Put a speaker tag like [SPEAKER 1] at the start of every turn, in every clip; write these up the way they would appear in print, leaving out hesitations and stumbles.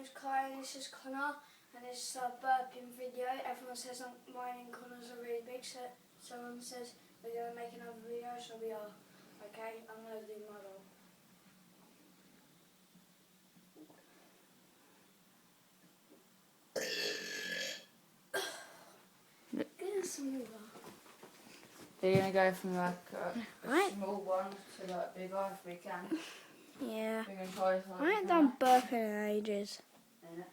[SPEAKER 1] name's Kai and this is Connor, and this is our burping video. Everyone says mine and Connor's are really big, so someone says we're going to make another video, so we are. Okay, I'm going to do my role. Get some water.
[SPEAKER 2] We're going to go from like a small one to like bigger if we can.
[SPEAKER 1] Yeah.
[SPEAKER 2] We're going to try something.
[SPEAKER 1] I haven't done burping in ages.
[SPEAKER 2] Yeah.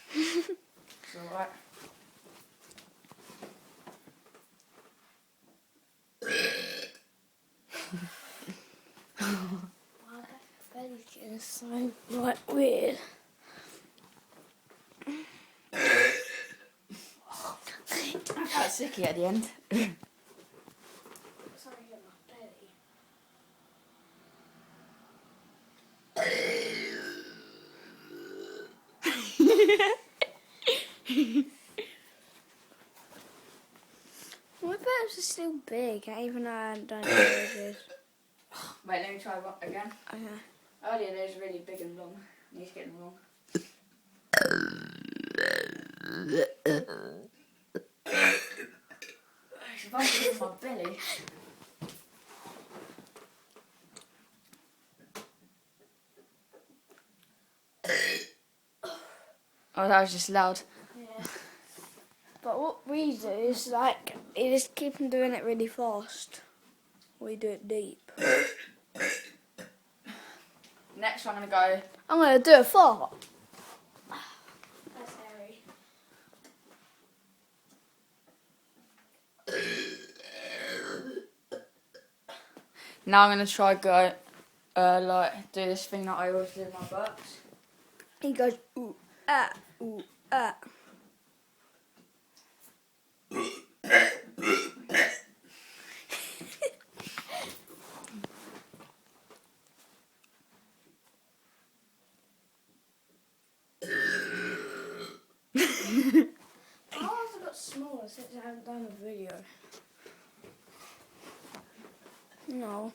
[SPEAKER 2] It's alright.
[SPEAKER 1] My belly's getting so weird.
[SPEAKER 2] I felt sicky at the end.
[SPEAKER 1] Something in my belly. My burps are still big, even though I haven't done it for ages.
[SPEAKER 2] Wait, let me try one again.
[SPEAKER 1] Okay.
[SPEAKER 2] Earlier they was really big and long. He's getting long. It's bumping in my belly. Oh, that was just loud.
[SPEAKER 1] Yeah. But what we do is like, you just keep on doing it really fast. We do it deep.
[SPEAKER 2] Next one I'm going to go.
[SPEAKER 1] I'm going to do a fart. That's hairy.
[SPEAKER 2] Now I'm going to try go, like, do this thing that I always do with my burps.
[SPEAKER 1] He goes, ooh, ah, ooh, ah. Ours have got smaller since I haven't done a video. No.